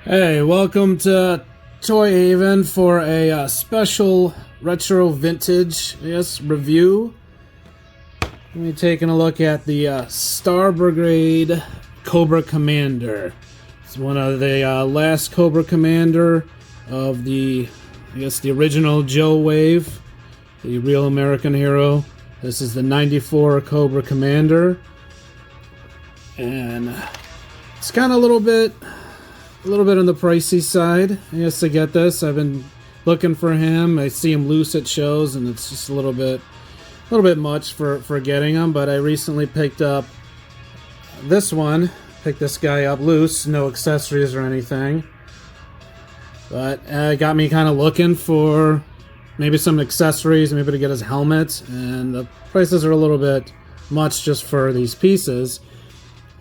Hey, welcome to Toy Haven for a special retro vintage, review. We're taking a look at the Star Brigade Cobra Commander. It's one of the last Cobra Commander of the, the original Joe wave, the real American hero. This is the '94 Cobra Commander, and it's kind of a little bit on the pricey side, to get this. I've been looking for him. I see him loose at shows, and it's just a little bit much for getting him. But I recently picked up this one. Picked this guy up loose, no accessories or anything. But it got me kind of looking for maybe some accessories, maybe to get his helmet. And the prices are a little bit much just for these pieces.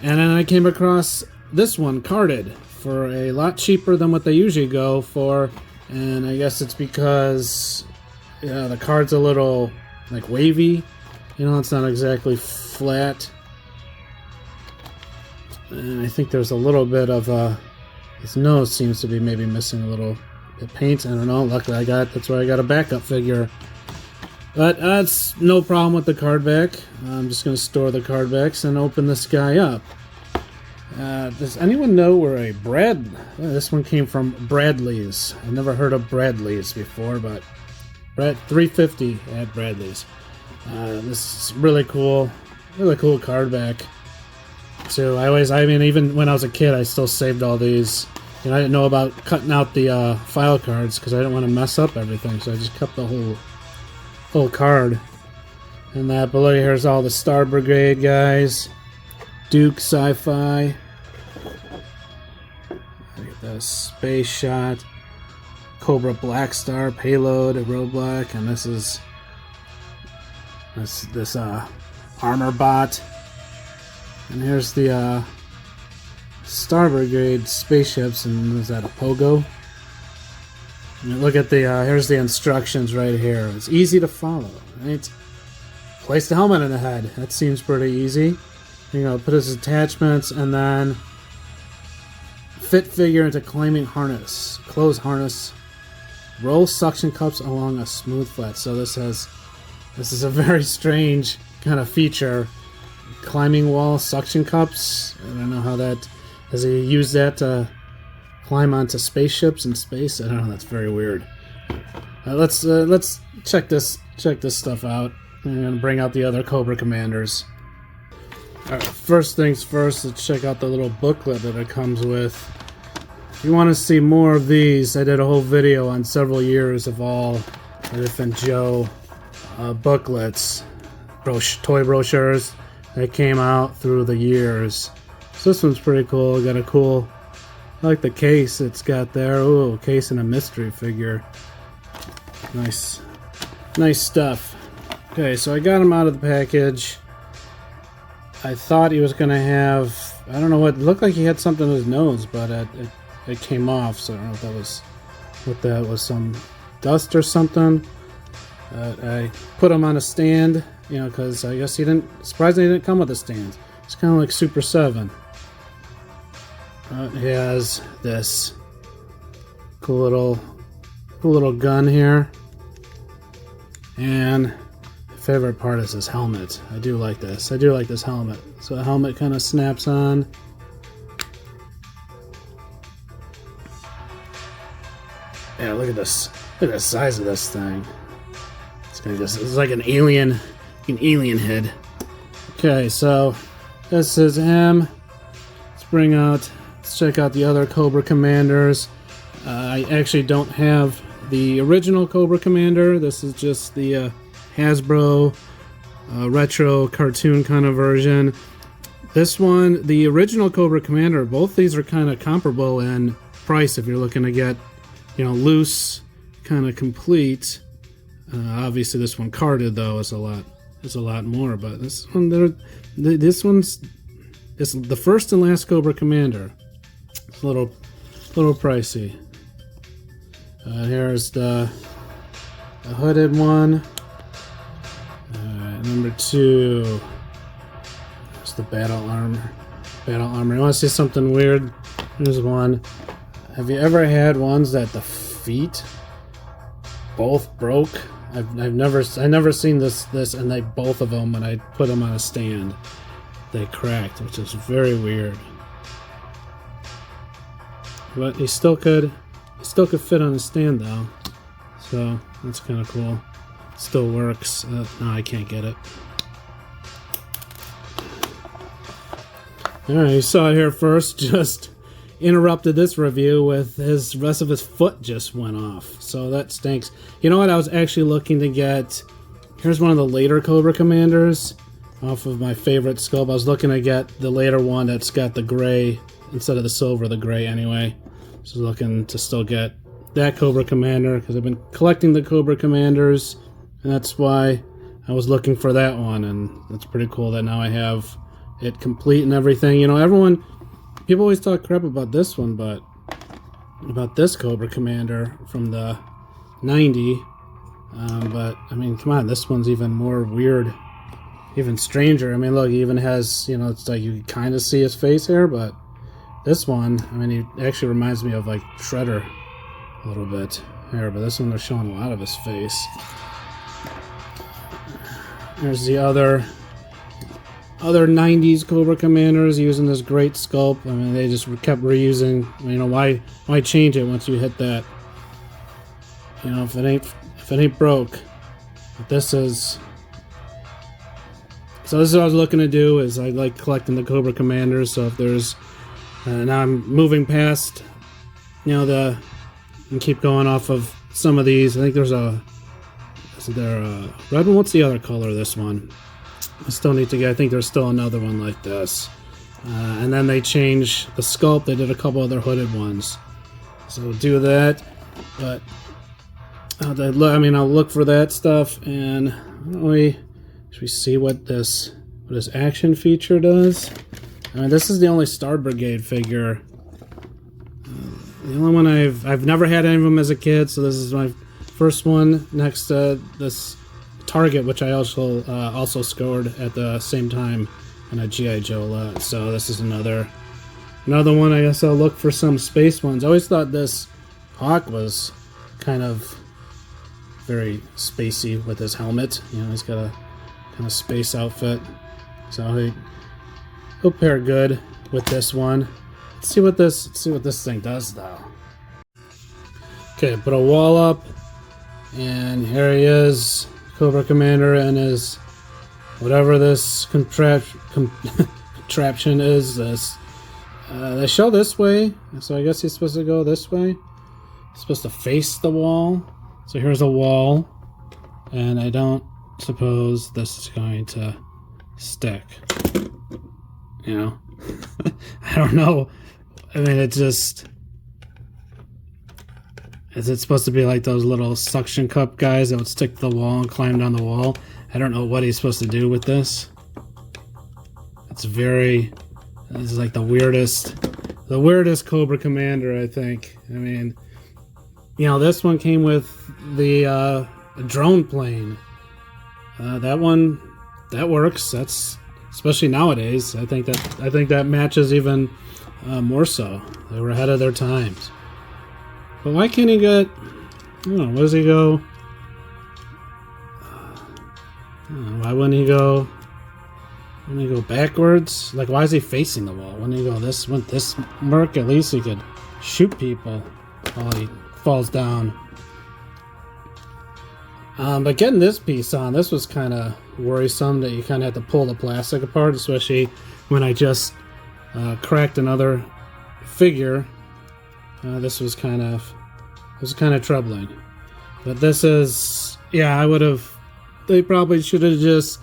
And then I came across this one carded for a lot cheaper than what they usually go for, and I guess it's because the card's a little like wavy, it's not exactly flat, and I think there's a little bit of his nose seems to be maybe missing a little bit of paint. I don't know. Luckily that's why I got a backup figure, but that's no problem with the card back. I'm just going to store the card backs and open this guy up. Does anyone know where this one came from? Bradley's. I've never heard of Bradley's before, but $3.50 at Bradley's. This is really cool card back. So even when I was a kid, I still saved all these. I didn't know about cutting out the file cards because I didn't want to mess up everything, so I just kept the whole card. And that below here's all the Star Brigade guys. Duke Sci-Fi. Look at this. Space Shot. Cobra Black Star Payload, a Roadblock, and this is this Armor Bot. And here's the Star Brigade spaceships, and is that a Pogo? And look at the here's the instructions right here. It's easy to follow, right? Place the helmet in the head. That seems pretty easy. Put his attachments, and then fit figure into climbing harness, close harness, roll suction cups along a smooth flat. So this is a very strange kind of feature. Climbing wall suction cups. I don't know how that, does he use that to climb onto spaceships in space? I don't know. That's very weird. Let's check this stuff out. I'm gonna bring out the other Cobra Commanders. Alright, first things first, let's check out the little booklet that it comes with. If you want to see more of these, I did a whole video on several years of all the different Joe booklets, toy brochures that came out through the years. So this one's pretty cool. Got a cool, I like the case it's got there. Ooh, case and a mystery figure. Nice stuff. Okay, so I got him out of the package. I thought he was going to have, I don't know what, it looked like he had something in his nose, but it came off, so I don't know if that was some dust or something. I put him on a stand, because I guess surprisingly he didn't come with a stand. It's kind of like Super 7. He has this cool little gun here, and favorite part is his helmet. I do like this. I do like this helmet. So the helmet kind of snaps on. Yeah, look at this. Look at the size of this thing. It's like an alien head. Okay, so this is him. Let's check out the other Cobra Commanders. I actually don't have the original Cobra Commander. This is just the Hasbro retro cartoon kind of version. This one, the original Cobra Commander, both these are kind of comparable in price if you're looking to get, loose, kind of complete. Obviously, this one carded though is a lot more. But this one's the first and last Cobra Commander. It's a little pricey. Here's the hooded one. Number 2. There's the battle armor. You want to see something weird? Here's one. have you ever had ones that the feet both broke? I've never seen this and they both of them when I put them on a stand they cracked, which is very weird. But he still could fit on a stand though, so that's kind of cool. Still works. No, I can't get it. Alright, you saw it here first. Just interrupted this review with his rest of his foot just went off, so that stinks. You know what? I was actually looking to get. Here's one of the later Cobra Commanders off of my favorite sculpt. I was looking to get the later one that's got the gray instead of the silver, the gray anyway. So looking to still get that Cobra Commander because I've been collecting the Cobra Commanders, and that's why I was looking for that one. And it's pretty cool that now I have it complete and everything. You know, people always talk crap about this one, but about this Cobra Commander from the 90. But I mean, come on, this one's even more weird, even stranger. I mean, look, he even has, you know, it's like you can kind of see his face here, but this one, I mean, he actually reminds me of like Shredder a little bit here, but this one they're showing a lot of his face. There's the other 90s Cobra Commanders using this great sculpt. I mean, they just kept reusing. You know, why change it once you hit that? You know, if it ain't broke. But this is. So this is what I was looking to do. Is I like collecting the Cobra Commanders. So if there's now I'm moving past, you know, and keep going off of some of these. I think there's a. Is there a red one? What's the other color of this one? I still need to get. I think there's still another one like this. And then they changed the sculpt. They did a couple other hooded ones. So do that. But I mean, I'll look for that stuff. And should we see what this action feature does? I mean, this is the only Star Brigade figure. The only one I've never had any of them as a kid. So this is my first one next to this Target, which I also scored at the same time in a G.I. Joe lot. So this is another one. I guess I'll look for some space ones. I always thought this Hawk was kind of very spacey with his helmet. You know, he's got a kind of space outfit. So he'll pair good with this one. Let's see what this thing does though. Okay, put a wall up, and here he is. Cobra Commander and his whatever this contraption is. They show this way, so I guess he's supposed to go this way. He's supposed to face the wall. So here's a wall, and I don't suppose this is going to stick. You know, I don't know. I mean, it just. Is it supposed to be like those little suction cup guys that would stick to the wall and climb down the wall? I don't know what he's supposed to do with this. This is like the weirdest Cobra Commander, I think. I mean, you know, this one came with the drone plane. That one, that works. That's especially nowadays. I think that matches even more so. They were ahead of their times. But why can't he get... I don't know, where does he go? Why wouldn't he go... Wouldn't he go backwards? Like, why is he facing the wall? Wouldn't he go this mark? At least he could shoot people while he falls down. But getting this piece on, this was kind of worrisome that you kind of had to pull the plastic apart, especially when I just cracked another figure. This was kind of troubling. But this is, yeah, they probably should have just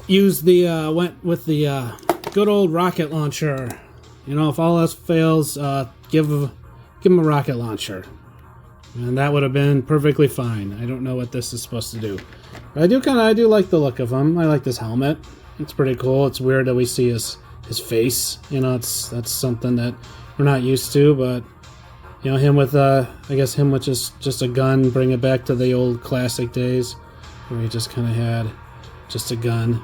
used went with the good old rocket launcher. You know, if all else fails, give him a rocket launcher. And that would have been perfectly fine. I don't know what this is supposed to do. But I do like the look of him. I like this helmet. It's pretty cool. It's weird that we see his face. You know, that's something that we're not used to, but you know, him with I guess him with just a gun, bring it back to the old classic days where he just kind of had just a gun.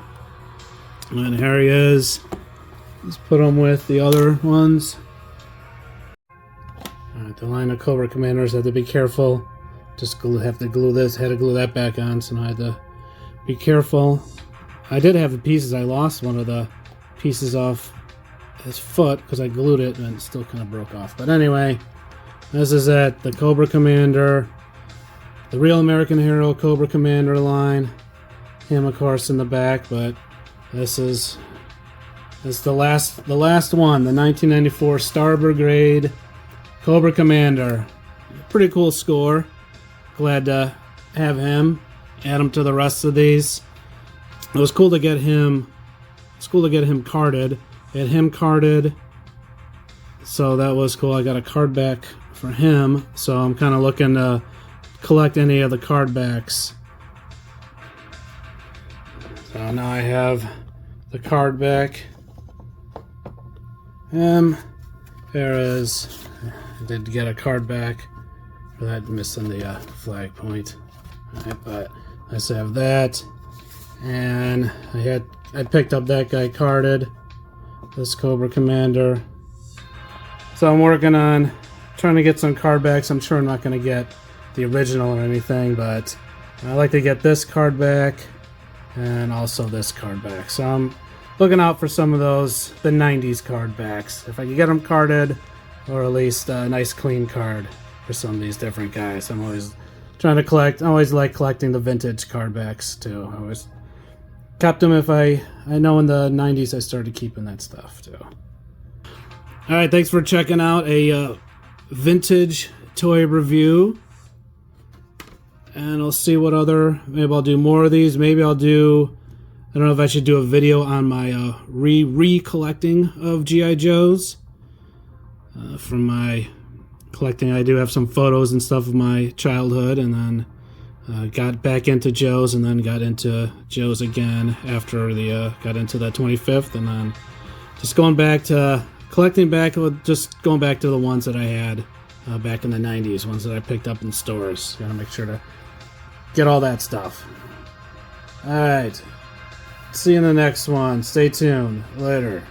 And here he is. Let's put him with the other ones. The line of Cobra Commanders, had to be careful. Just have to glue this, had to glue that back on, so now I had to be careful. I did have the pieces. I lost one of the pieces off his foot because I glued it and it still kind of broke off. But anyway, this is it. The Cobra Commander, the Real American Hero Cobra Commander line. Him, of course, in the back, but this is the last one, the 1994 Star Brigade Cobra Commander. Pretty cool score. Glad to have him. Add him to the rest of these. It was cool to get him. It's cool to get him carded. Had him carded, so that was cool. I got a card back for him, so I'm kind of looking to collect any of the card backs. So now I have the card back. There is. I did get a card back for that, missing the flag point. Alright, but I still have that, and I picked up that guy carded. This Cobra Commander. So I'm working on trying to get some card backs. I'm sure I'm not going to get the original or anything, but I like to get this card back and also this card back. So I'm looking out for some of those, the 90s card backs. If I can get them carded, or at least a nice clean card for some of these different guys. I'm always trying to collect. I always like collecting the vintage card backs too. I always kept them. If I know in the 90s I started keeping that stuff too. Alright, thanks for checking out a vintage toy review. And I'll see what other, maybe I'll do more of these. Maybe I'll do, I don't know if I should do a video on my re-collecting of G.I. Joes. From my collecting, I do have some photos and stuff of my childhood, and then got back into Joe's, and then got into Joe's again after the got into the 25th, and then just going back to collecting back, just going back to the ones that I had back in the 90s, ones that I picked up in stores. Gotta make sure to get all that stuff. Alright, see you in the next one. Stay tuned. Later.